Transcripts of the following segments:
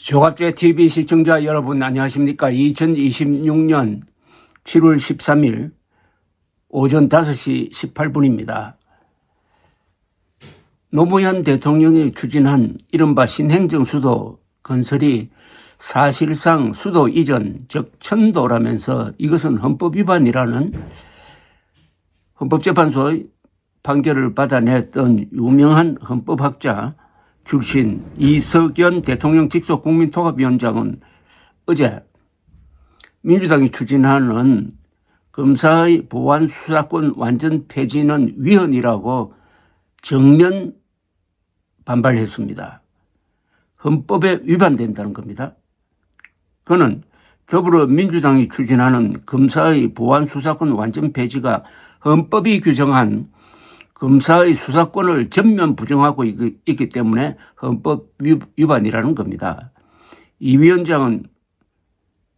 조갑제 TV 시청자 여러분 안녕하십니까? 2026년 7월 13일 오전 5시 18분입니다. 노무현 대통령이 추진한 이른바 신행정 수도 건설이 사실상 수도 이전, 즉 천도라면서 이것은 헌법 위반이라는 헌법재판소의 판결을 받아냈던 유명한 헌법학자 출신 이석연 대통령 직속 국민통합위원장은 어제 민주당이 추진하는 검사의 보안 수사권 완전 폐지는 위헌이라고 정면 반발했습니다. 헌법에 위반된다는 겁니다. 그는 더불어민주당이 추진하는 검사의 보안 수사권 완전 폐지가 헌법이 규정한 검사의 수사권을 전면 부정하고 있기 때문에 헌법 위반이라는 겁니다. 이 위원장은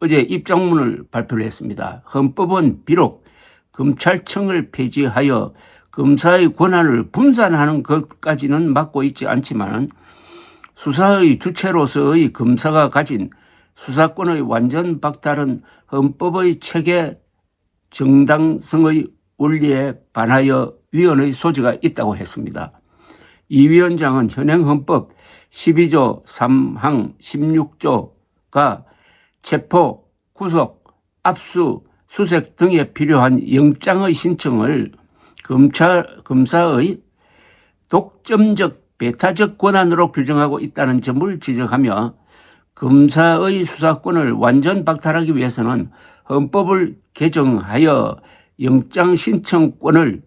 어제 입장문을 발표를 했습니다. 헌법은 비록 검찰청을 폐지하여 검사의 권한을 분산하는 것까지는 막고 있지 않지만 수사의 주체로서의 검사가 가진 수사권의 완전 박탈은 헌법의 체계 정당성의 원리에 반하여 위헌의 소지가 있다고 했습니다. 이 위원장은 현행 헌법 12조 3항 16조가 체포, 구속, 압수, 수색 등에 필요한 영장의 신청을 검사의 독점적 배타적 권한으로 규정하고 있다는 점을 지적하며 검사의 수사권을 완전 박탈하기 위해서는 헌법을 개정하여 영장 신청권을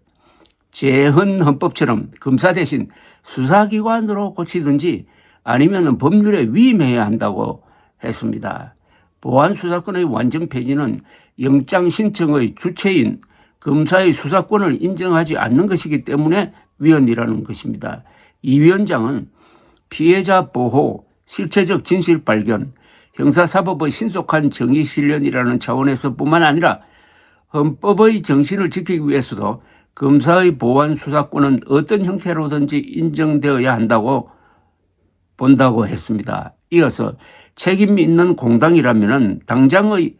재헌 헌법처럼 검사 대신 수사기관으로 고치든지 아니면 법률에 위임해야 한다고 했습니다. 보안 수사권의 완전 폐지는 영장 신청의 주체인 검사의 수사권을 인정하지 않는 것이기 때문에 위헌이라는 것입니다. 이 위원장은 피해자 보호, 실체적 진실 발견, 형사사법의 신속한 정의 실현이라는 차원에서뿐만 아니라 헌법의 정신을 지키기 위해서도 검사의 보안 수사권은 어떤 형태로든지 인정되어야 한다고 본다고 했습니다. 이어서 책임 있는 공당이라면 당장의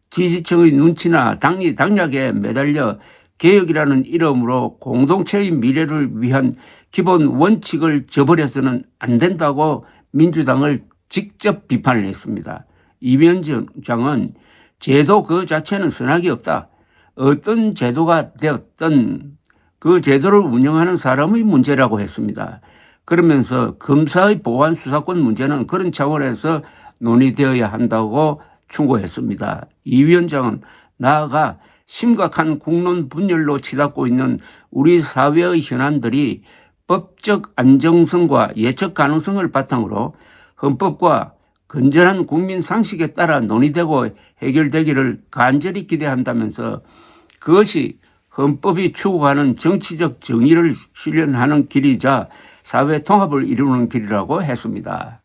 지지층의 눈치나 당리 당략에 매달려 개혁이라는 이름으로 공동체의 미래를 위한 기본 원칙을 저버려서는 안 된다고 민주당을 직접 비판을 했습니다. 이 위원장은 제도 그 자체는 선악이 없다. 어떤 제도가 되었든 그 제도를 운영하는 사람의 문제라고 했습니다. 그러면서 검사의 보안 수사권 문제는 그런 차원에서 논의되어야 한다고 충고했습니다. 이 위원장은 나아가 심각한 국론 분열로 치닫고 있는 우리 사회의 현안들이 법적 안정성과 예측 가능성을 바탕으로 헌법과 건전한 국민 상식에 따라 논의되고 해결되기를 간절히 기대한다면서 그것이 헌법이 추구하는 정치적 정의를 실현하는 길이자 사회 통합을 이루는 길이라고 했습니다.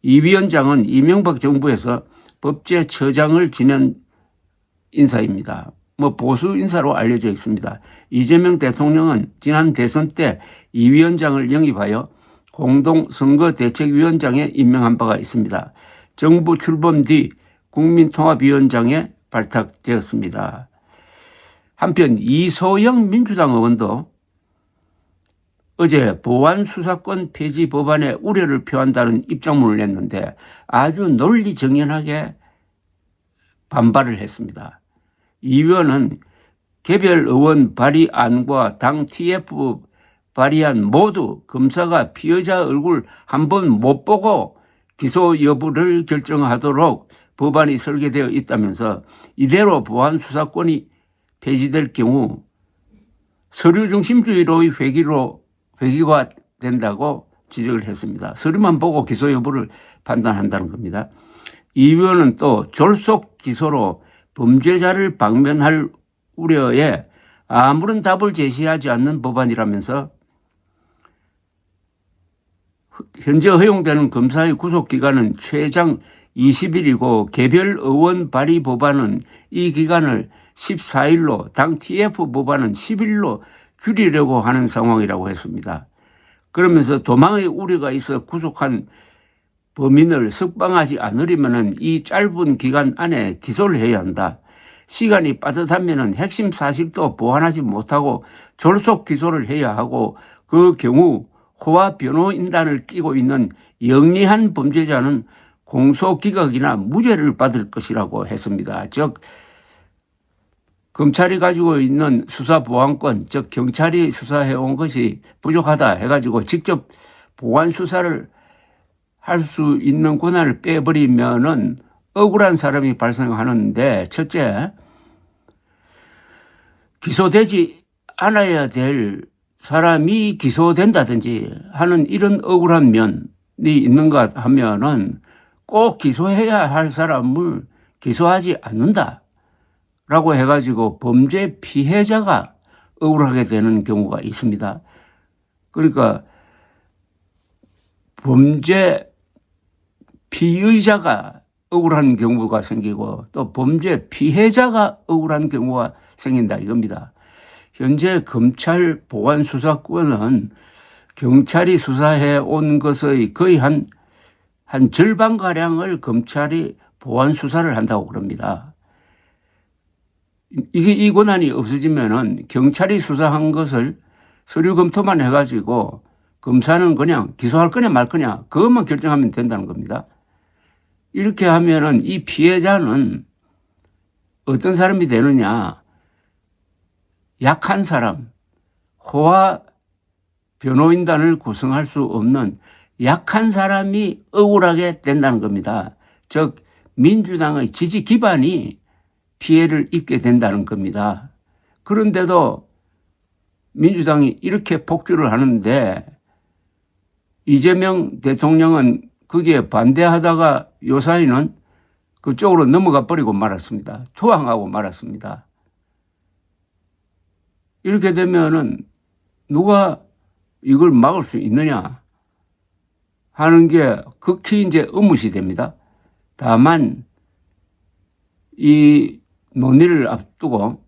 이 위원장은 이명박 정부에서 법제처장을 지낸 인사입니다. 보수 인사로 알려져 있습니다. 이재명 대통령은 지난 대선 때 이 위원장을 영입하여 공동선거대책위원장에 임명한 바가 있습니다. 정부 출범 뒤 국민통합위원장에 발탁되었습니다. 한편 이소영 민주당 의원도 어제 보안수사권 폐지 법안에 우려를 표한다는 입장문을 냈는데 아주 논리정연하게 반발을 했습니다. 이 의원은 개별 의원 발의안과 당 TF 발의안 모두 검사가 피의자 얼굴 한 번 못 보고 기소 여부를 결정하도록 법안이 설계되어 있다면서 이대로 보안 수사권이 폐지될 경우 서류 중심주의로의 회귀가 된다고 지적을 했습니다. 서류만 보고 기소 여부를 판단한다는 겁니다. 이 의원은 또 졸속 기소로 범죄자를 방면할 우려에 아무런 답을 제시하지 않는 법안이라면서 현재 허용되는 검사의 구속기간은 최장 20일이고 개별 의원 발의 법안은 이 기간을 14일로 당 TF 법안은 10일로 줄이려고 하는 상황이라고 했습니다. 그러면서 도망의 우려가 있어 구속한 범인을 석방하지 않으려면 이 짧은 기간 안에 기소를 해야 한다. 시간이 빠듯하면 핵심 사실도 보완하지 못하고 졸속 기소를 해야 하고 그 경우 호화 변호인단을 끼고 있는 영리한 범죄자는 공소기각이나 무죄를 받을 것이라고 했습니다. 즉 검찰이 가지고 있는 수사보안권, 즉 경찰이 수사해온 것이 부족하다 해가지고 직접 보완 수사를 할 수 있는 권한을 빼버리면은 억울한 사람이 발생하는데, 첫째, 기소되지 않아야 될 사람이 기소된다든지 하는 이런 억울한 면이 있는가 하면은 꼭 기소해야 할 사람을 기소하지 않는다라고 해가지고 범죄 피해자가 억울하게 되는 경우가 있습니다. 그러니까 범죄 피의자가 억울한 경우가 생기고 또 범죄 피해자가 억울한 경우가 생긴다 이겁니다. 현재 검찰 보안 수사권은 경찰이 수사해 온 것의 거의 한 절반가량을 검찰이 보안 수사를 한다고 그럽니다. 이 권한이 없어지면은 경찰이 수사한 것을 서류 검토만 해가지고 검사는 그냥 기소할 거냐 말 거냐 그것만 결정하면 된다는 겁니다. 이렇게 하면은 이 피해자는 어떤 사람이 되느냐? 약한 사람, 호화 변호인단을 구성할 수 없는 약한 사람이 억울하게 된다는 겁니다. 즉 민주당의 지지 기반이 피해를 입게 된다는 겁니다. 그런데도 민주당이 이렇게 폭주를 하는데 이재명 대통령은 거기에 반대하다가 요사이는 그쪽으로 넘어가 버리고 말았습니다. 투항하고 말았습니다. 이렇게 되면은 누가 이걸 막을 수 있느냐 하는 게 극히 이제 의무시 됩니다. 다만 이 논의를 앞두고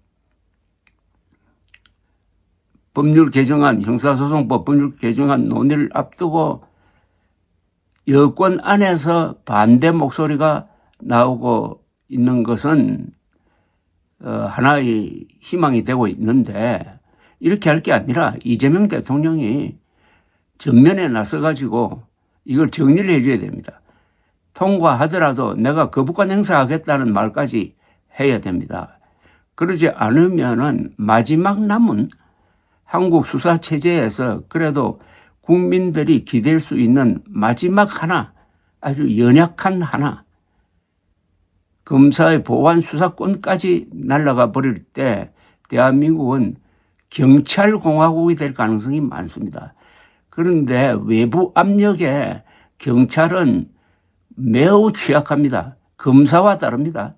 법률 개정안, 형사소송법 법률 개정안 논의를 앞두고 여권 안에서 반대 목소리가 나오고 있는 것은 하나의 희망이 되고 있는데 이렇게 할 게 아니라 이재명 대통령이 전면에 나서가지고 이걸 정리를 해줘야 됩니다. 통과하더라도 내가 거부권 행사하겠다는 말까지 해야 됩니다. 그러지 않으면은 마지막 남은 한국 수사체제에서 그래도 국민들이 기댈 수 있는 마지막 하나, 아주 연약한 하나, 검사의 보안 수사권까지 날아가 버릴 때 대한민국은 경찰공화국이 될 가능성이 많습니다. 그런데 외부 압력에 경찰은 매우 취약합니다. 검사와 다릅니다.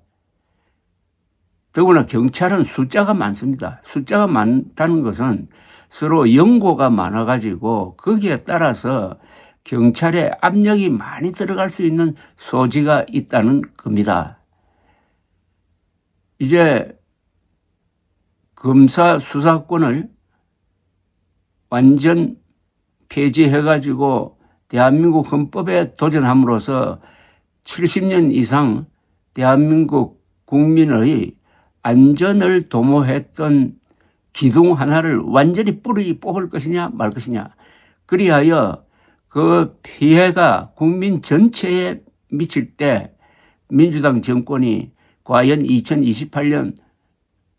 더구나 경찰은 숫자가 많습니다. 숫자가 많다는 것은 서로 연고가 많아가지고 거기에 따라서 경찰에 압력이 많이 들어갈 수 있는 소지가 있다는 겁니다. 이제 검사 수사권을 완전 폐지해가지고 대한민국 헌법에 도전함으로써 70년 이상 대한민국 국민의 안전을 도모했던 기둥 하나를 완전히 뿌리 뽑을 것이냐 말 것이냐. 그리하여 그 피해가 국민 전체에 미칠 때 민주당 정권이 과연 2028년,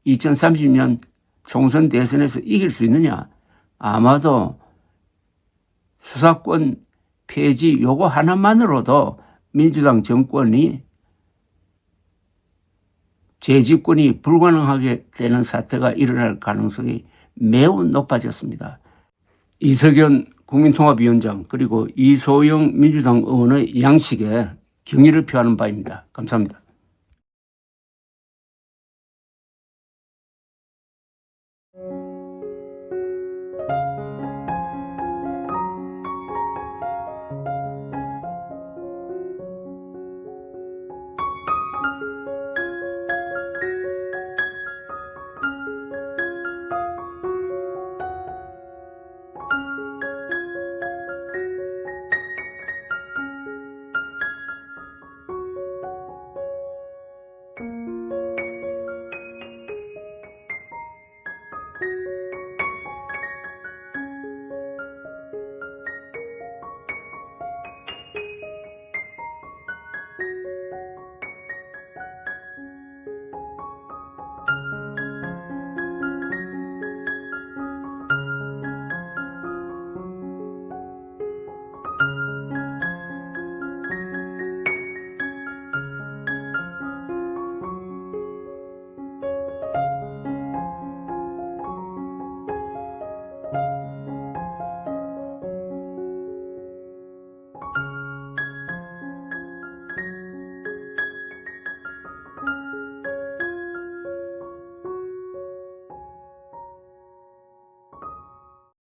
2030년 총선 대선에서 이길 수 있느냐. 아마도 수사권 폐지 요거 하나만으로도 민주당 정권이 재집권이 불가능하게 되는 사태가 일어날 가능성이 매우 높아졌습니다. 이석연 국민통합위원장 그리고 이소영 민주당 의원의 양식에 경의를 표하는 바입니다. 감사합니다.